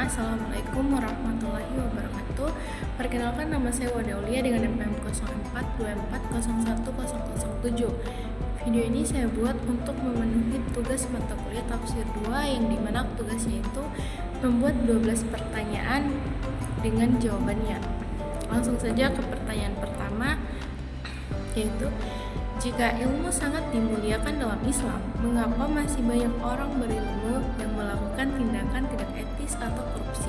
Assalamualaikum warahmatullahi wabarakatuh. Perkenalkan, nama saya Wada Aulia dengan NPM 0424010007. Video ini saya buat untuk memenuhi tugas mata kuliah tafsir 2, yang dimana tugasnya itu membuat 12 pertanyaan dengan jawabannya. Langsung saja ke pertanyaan pertama, yaitu jika ilmu sangat dimuliakan dalam Islam, mengapa masih banyak orang berilmu yang melakukan tindakan tidak etis atau korupsi?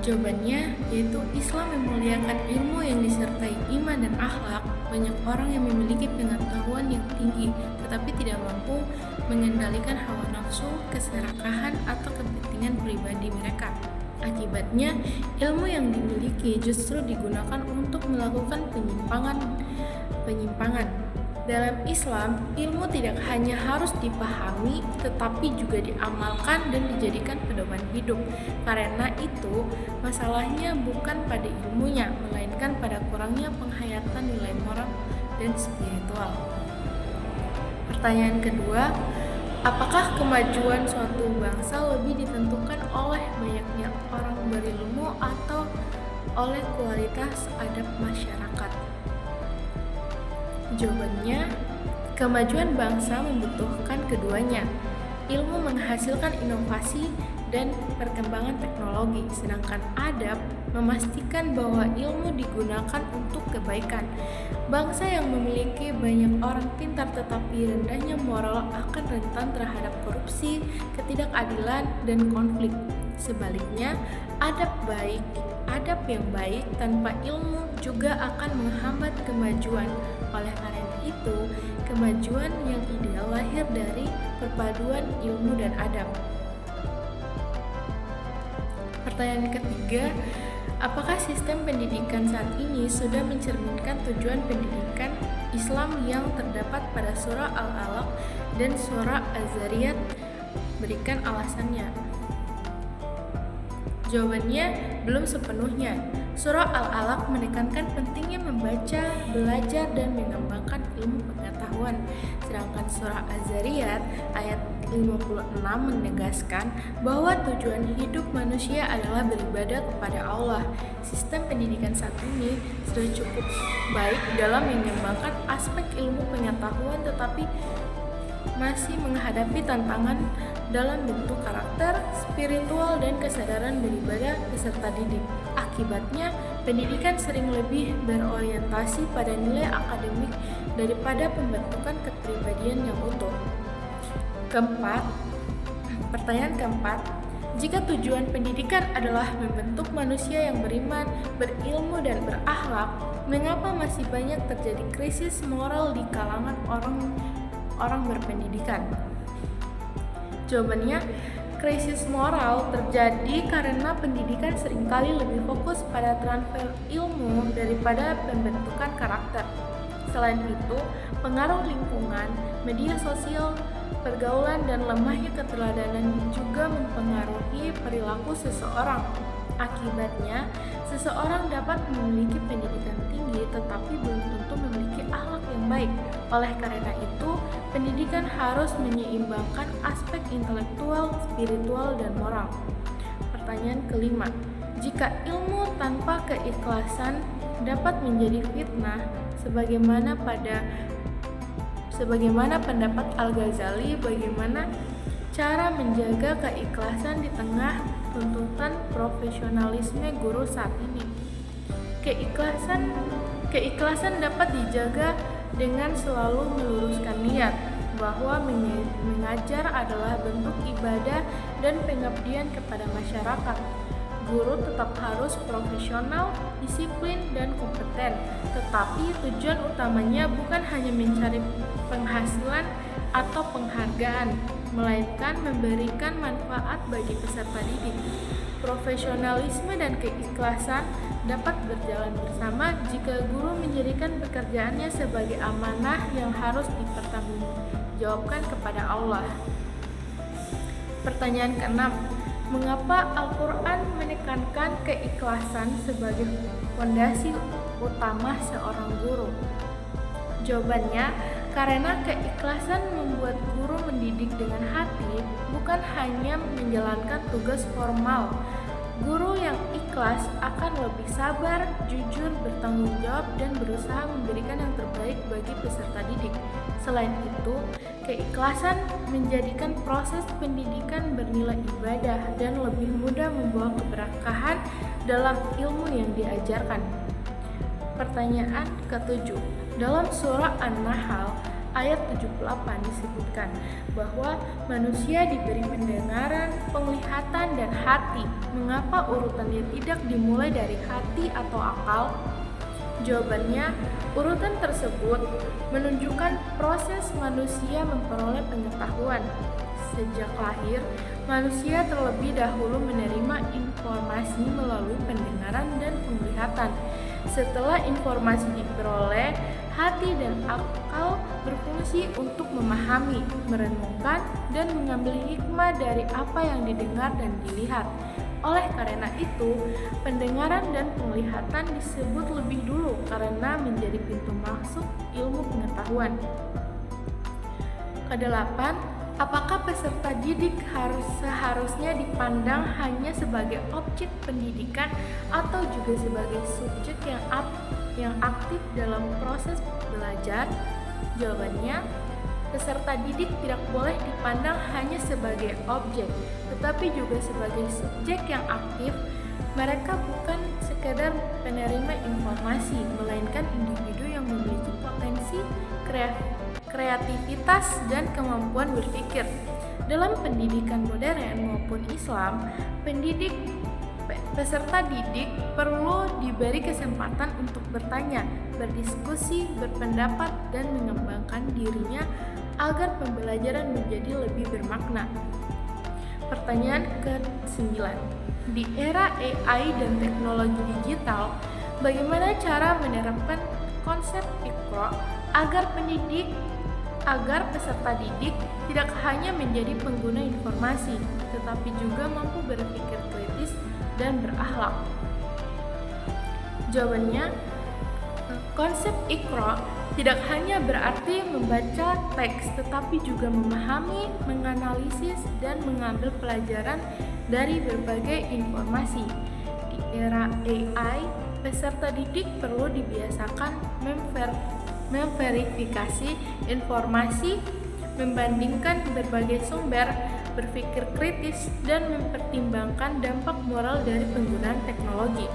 Jawabannya yaitu Islam memuliakan ilmu yang disertai iman dan akhlak. Banyak orang yang memiliki pengetahuan yang tinggi tetapi tidak mampu mengendalikan hawa nafsu, keserakahan, atau kepentingan pribadi mereka. Akibatnya, ilmu yang dimiliki justru digunakan untuk melakukan penyimpangan. Dalam Islam, ilmu tidak hanya harus dipahami, tetapi juga diamalkan dan dijadikan pedoman hidup. Karena itu, masalahnya bukan pada ilmunya, melainkan pada kurangnya penghayatan nilai moral dan spiritual. Pertanyaan kedua, apakah kemajuan suatu bangsa lebih ditentukan oleh banyaknya orang berilmu atau oleh kualitas adab masyarakat? Jawabannya, kemajuan bangsa membutuhkan keduanya. Ilmu menghasilkan inovasi dan perkembangan teknologi, sedangkan adab memastikan bahwa ilmu digunakan untuk kebaikan. Bangsa yang memiliki banyak orang pintar tetapi rendahnya moral akan rentan terhadap korupsi, ketidakadilan, dan konflik. Sebaliknya, adab yang baik tanpa ilmu juga akan menghambat kemajuan. Oleh karena itu, kemajuan yang ideal lahir dari perpaduan ilmu dan adab. Pertanyaan ketiga, apakah sistem pendidikan saat ini sudah mencerminkan tujuan pendidikan Islam yang terdapat pada surah Al-Alaq dan surah Az-Zariyat? Berikan alasannya. Jawabannya, belum sepenuhnya. Surah Al-Alaq menekankan pentingnya membaca, belajar, dan mengembangkan ilmu pengetahuan. Sedangkan surah Az-Zariyat ayat 56 menegaskan bahwa tujuan hidup manusia adalah beribadah kepada Allah. Sistem pendidikan saat ini sudah cukup baik dalam mengembangkan aspek ilmu pengetahuan, tetapi masih menghadapi tantangan dalam bentuk karakter, spiritual, dan kesadaran beribadah peserta didik. Akibatnya, pendidikan sering lebih berorientasi pada nilai akademik daripada pembentukan kepribadian yang utuh. Pertanyaan keempat, jika tujuan pendidikan adalah membentuk manusia yang beriman, berilmu, dan berakhlak, mengapa masih banyak terjadi krisis moral di kalangan orang berpendidikan? Jawabannya, krisis moral terjadi karena pendidikan seringkali lebih fokus pada transfer ilmu daripada pembentukan karakter. Selain itu, pengaruh lingkungan, media sosial, pergaulan, dan lemahnya keteladanan juga mempengaruhi perilaku seseorang. Akibatnya, seseorang dapat memiliki pendidikan tinggi tetapi belum tentu memiliki akhlak yang baik. Oleh karena itu, pendidikan harus menyeimbangkan aspek intelektual, spiritual, dan moral. Pertanyaan kelima, jika ilmu tanpa keikhlasan dapat menjadi fitnah, sebagaimana pendapat Al-Ghazali, bagaimana cara menjaga keikhlasan di tengah tuntutan profesionalisme guru saat ini? Keikhlasan dapat dijaga dengan selalu meluruskan niat bahwa mengajar adalah bentuk ibadah dan pengabdian kepada masyarakat. Guru tetap harus profesional, disiplin, dan kompeten, tetapi tujuan utamanya bukan hanya mencari penghasilan atau penghargaan, melainkan memberikan manfaat bagi peserta didik. Profesionalisme dan keikhlasan dapat berjalan bersama jika guru menjadikan pekerjaannya sebagai amanah yang harus dipertanggungjawabkan kepada Allah. Pertanyaan keenam, mengapa Al-Quran menekankan keikhlasan sebagai fondasi utama seorang guru? Jawabannya, Karena keikhlasan membuat guru mendidik dengan hati bukan hanya menjalankan tugas formal. Guru yang ikhlas akan lebih sabar, jujur, bertanggung jawab, dan berusaha memberikan yang terbaik bagi peserta didik. Selain itu, keikhlasan menjadikan proses pendidikan bernilai ibadah dan lebih mudah membawa keberkahan dalam ilmu yang diajarkan. Pertanyaan ke-7. Dalam surah An-Nahl ayat 78 disebutkan bahwa manusia diberi pendengaran, penglihatan, dan hati. Mengapa urutannya tidak dimulai dari hati atau akal? Jawabannya, urutan tersebut menunjukkan proses manusia memperoleh pengetahuan. Sejak lahir, manusia terlebih dahulu menerima informasi melalui pendengaran dan penglihatan. Setelah informasi diperoleh, hati dan akal berfungsi untuk memahami, merenungkan, dan mengambil hikmah dari apa yang didengar dan dilihat. Oleh karena itu, pendengaran dan penglihatan disebut lebih dulu karena menjadi pintu masuk ilmu pengetahuan. Kedelapan, apakah peserta didik seharusnya dipandang hanya sebagai objek pendidikan atau juga sebagai subjek yang aktif dalam proses belajar? Jawabannya, peserta didik tidak boleh dipandang hanya sebagai objek, tetapi juga sebagai subjek yang aktif. Mereka bukan sekedar penerima informasi, melainkan individu yang memiliki potensi kreativitas dan kemampuan berpikir. Dalam pendidikan modern maupun Islam, peserta didik perlu diberi kesempatan untuk bertanya, berdiskusi, berpendapat, dan mengembangkan dirinya agar pembelajaran menjadi lebih bermakna. Pertanyaan ke-9. Di era AI dan teknologi digital, bagaimana cara menerapkan konsep Iqra agar peserta didik tidak hanya menjadi pengguna informasi, tetapi juga mampu berpikir kritis dan berakhlak? Jawabannya, konsep Iqra tidak hanya berarti membaca teks, tetapi juga memahami, menganalisis, dan mengambil pelajaran dari berbagai informasi. Di era AI, peserta didik perlu dibiasakan memverifikasi informasi, membandingkan berbagai sumber, berpikir kritis, dan mempertimbangkan dampak moral dari penggunaan teknologi.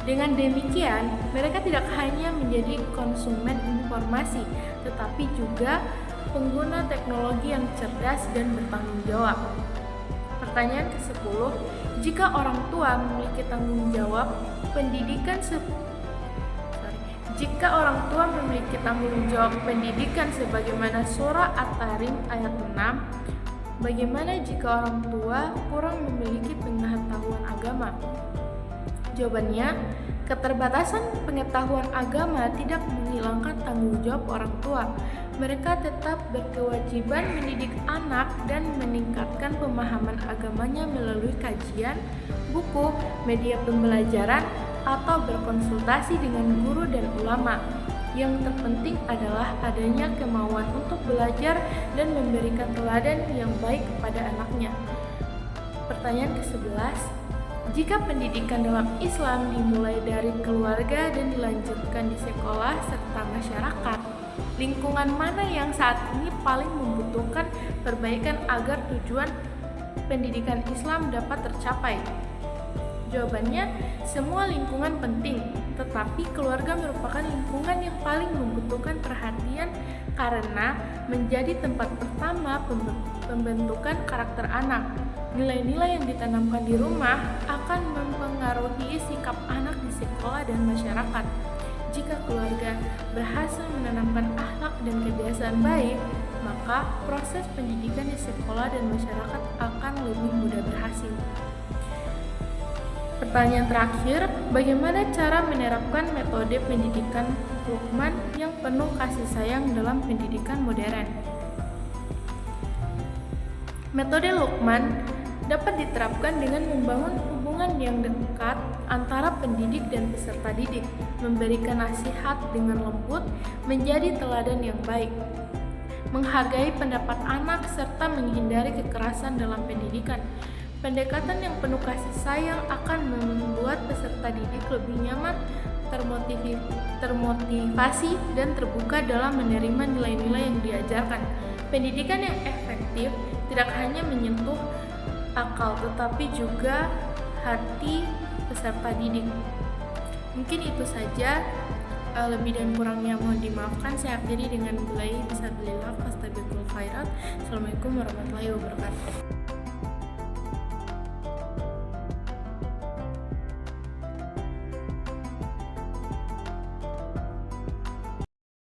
Dengan demikian, mereka tidak hanya menjadi konsumen informasi, tetapi juga pengguna teknologi yang cerdas dan bertanggung jawab. Pertanyaan ke-10, jika orang tua memiliki tanggung jawab pendidikan sebagaimana surah At-Tahrim ayat 6, bagaimana jika orang tua kurang memiliki pengetahuan agama? Jawabannya, keterbatasan pengetahuan agama tidak menghilangkan tanggung jawab orang tua. Mereka tetap berkewajiban mendidik anak dan meningkatkan pemahaman agamanya melalui kajian, buku, media pembelajaran, atau berkonsultasi dengan guru dan ulama. Yang terpenting adalah adanya kemauan untuk belajar dan memberikan teladan yang baik kepada anaknya. Pertanyaan ke-11, jika pendidikan dalam Islam dimulai dari keluarga dan dilanjutkan di sekolah serta masyarakat, lingkungan mana yang saat ini paling membutuhkan perbaikan agar tujuan pendidikan Islam dapat tercapai? Jawabannya, semua lingkungan penting, tetapi keluarga merupakan lingkungan yang paling membutuhkan perhatian karena menjadi tempat pertama pembentukan karakter anak. Nilai-nilai yang ditanamkan di rumah akan mempengaruhi sikap anak di sekolah dan masyarakat. Jika keluarga berhasil menanamkan akhlak dan kebiasaan baik, maka proses pendidikan di sekolah dan masyarakat akan lebih mudah berhasil. Pertanyaan terakhir, bagaimana cara menerapkan metode pendidikan Luqman yang penuh kasih sayang dalam pendidikan modern? Metode Luqman dapat diterapkan dengan membangun hubungan yang dekat antara pendidik dan peserta didik, memberikan nasihat dengan lembut, menjadi teladan yang baik. menghargai pendapat anak, serta menghindari kekerasan dalam pendidikan. Pendekatan yang penuh kasih sayang akan membuat peserta didik lebih nyaman, termotivasi, dan terbuka dalam menerima nilai-nilai yang diajarkan. Pendidikan yang efektif tidak hanya menyentuh akal, tetapi juga hati peserta didik. Mungkin itu saja, lebih dan kurangnya mohon dimaafkan. Saya akhiri dengan mulai bisa belilah fastabiqul khairat. Assalamualaikum warahmatullahi wabarakatuh.